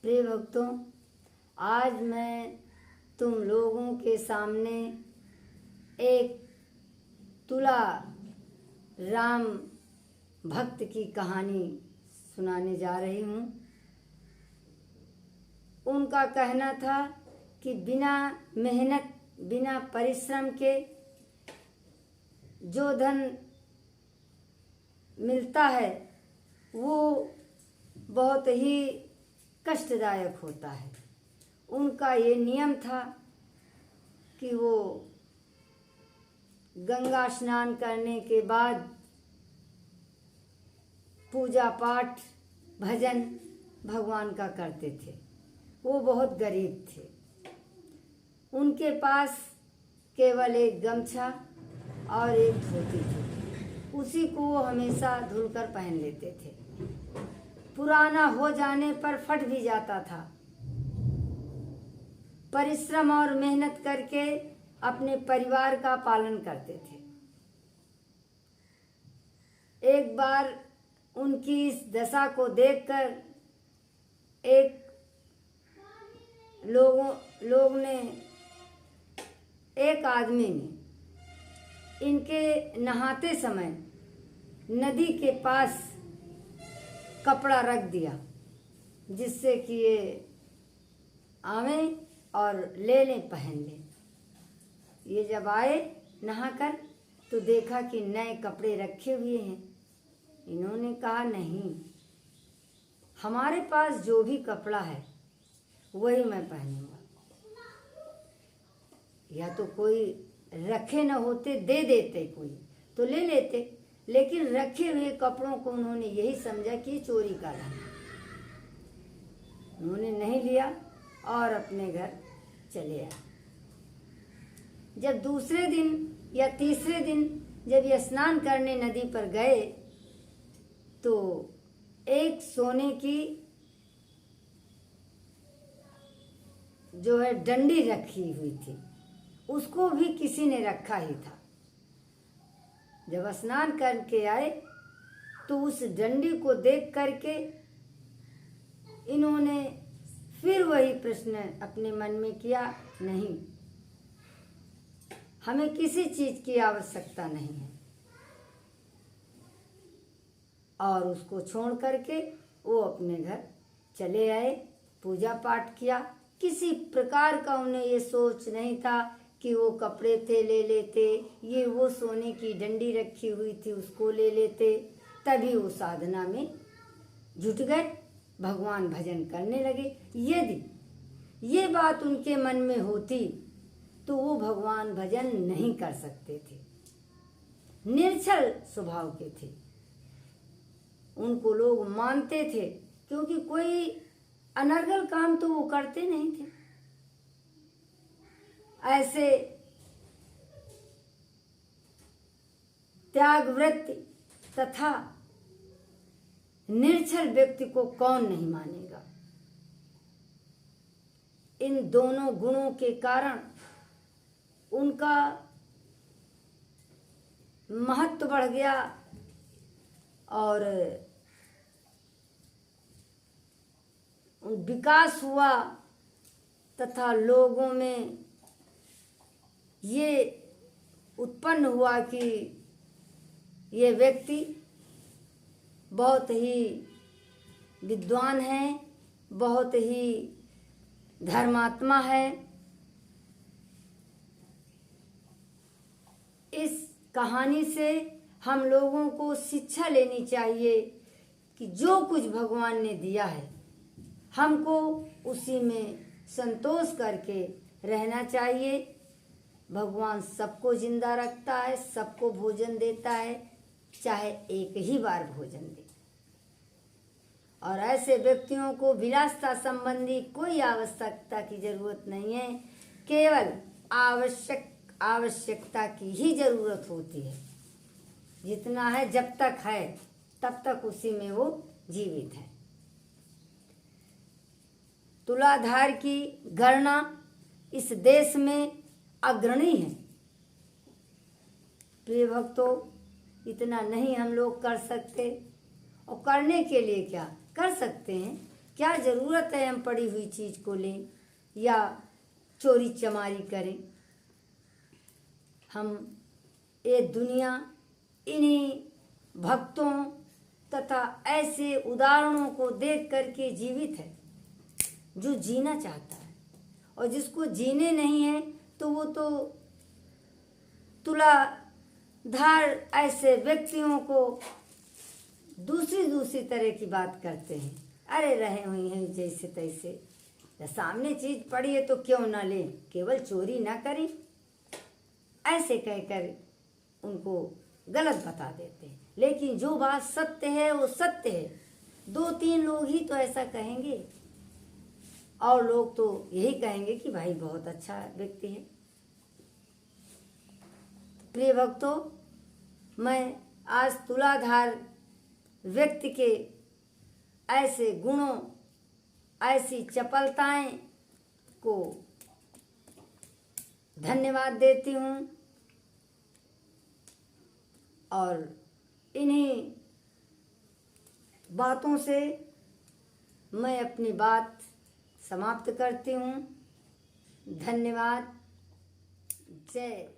प्रिय भक्तों, आज मैं तुम लोगों के सामने एक तुला राम भक्त की कहानी सुनाने जा रही हूँ। उनका कहना था कि बिना मेहनत, बिना परिश्रम के जो धन मिलता है वो बहुत ही कष्टदायक होता है। उनका ये नियम था कि वो गंगा स्नान करने के बाद पूजा पाठ भजन भगवान का करते थे। वो बहुत गरीब थे। उनके पास केवल एक गमछा और एक धोती थी। उसी को वो हमेशा धुलकर पहन लेते थे। पुराना हो जाने पर फट भी जाता था। परिश्रम और मेहनत करके अपने परिवार का पालन करते थे। एक बार उनकी इस दशा को देखकर एक आदमी ने इनके नहाते समय नदी के पास कपड़ा रख दिया, जिससे कि ये आवें और ले लें, पहन लें। ये जब आए नहाकर तो देखा कि नए कपड़े रखे हुए हैं। इन्होंने कहा, नहीं, हमारे पास जो भी कपड़ा है वही मैं पहनूंगा। या तो कोई रखे न होते, दे देते कोई तो ले लेते, लेकिन रखे हुए कपड़ों को उन्होंने यही समझा कि चोरी का धन। उन्होंने नहीं लिया और अपने घर चले आए। जब दूसरे दिन या तीसरे दिन जब ये स्नान करने नदी पर गए तो एक सोने की जो है डंडी रखी हुई थी। उसको भी किसी ने रखा ही था। जब स्नान करके आए तो उस डंडी को देख करके इन्होंने फिर वही प्रश्न अपने मन में किया, नहीं, हमें किसी चीज की आवश्यकता नहीं है। और उसको छोड़ करके वो अपने घर चले आए, पूजा पाठ किया। किसी प्रकार का उन्हें ये सोच नहीं था कि वो कपड़े थे ले लेते, ये वो सोने की डंडी रखी हुई थी उसको ले लेते। तभी वो साधना में जुट गए, भगवान भजन करने लगे। यदि ये बात उनके मन में होती तो वो भगवान भजन नहीं कर सकते थे। निर्छल स्वभाव के थे। उनको लोग मानते थे क्योंकि कोई अनर्गल काम तो वो करते नहीं थे। ऐसे त्यागवृत्ति तथा निर्छल व्यक्ति को कौन नहीं मानेगा। इन दोनों गुणों के कारण उनका महत्व बढ़ गया और विकास हुआ तथा लोगों में ये उत्पन्न हुआ कि ये व्यक्ति बहुत ही विद्वान है, बहुत ही धर्मात्मा है। इस कहानी से हम लोगों को शिक्षा लेनी चाहिए कि जो कुछ भगवान ने दिया है हमको उसी में संतोष करके रहना चाहिए। भगवान सबको जिंदा रखता है, सबको भोजन देता है, चाहे एक ही बार भोजन दे। और ऐसे व्यक्तियों को विलासता संबंधी कोई आवश्यकता की जरूरत नहीं है। केवल आवश्यकता की ही जरूरत होती है। जितना है, जब तक है तब तक उसी में वो जीवित है। तुलाधार की गणना इस देश में अग्रणी है। प्रिय भक्तों, इतना नहीं हम लोग कर सकते। और करने के लिए क्या कर सकते हैं? क्या ज़रूरत है हम पड़ी हुई चीज़ को लें या चोरी चमारी करें। हम ये दुनिया इन्हीं भक्तों तथा ऐसे उदाहरणों को देख करके जीवित है जो जीना चाहता है, और जिसको जीने नहीं है तो वो तो तुलाधार ऐसे व्यक्तियों को दूसरी तरह की बात करते हैं। अरे रहे हुई हैं जैसे तैसे, सामने चीज पड़ी है तो क्यों ना लें, केवल चोरी ना करें, ऐसे कहकर उनको गलत बता देते हैं। लेकिन जो बात सत्य है वो सत्य है। 2-3 लोग ही तो ऐसा कहेंगे, और लोग तो यही कहेंगे कि भाई बहुत अच्छा व्यक्ति है। प्रिय भक्तों, मैं आज तुलाधार व्यक्ति के ऐसे गुणों, ऐसी चपलताएं को धन्यवाद देती हूँ, और इन्हीं बातों से मैं अपनी बात समाप्त करती हूँ। धन्यवाद। जय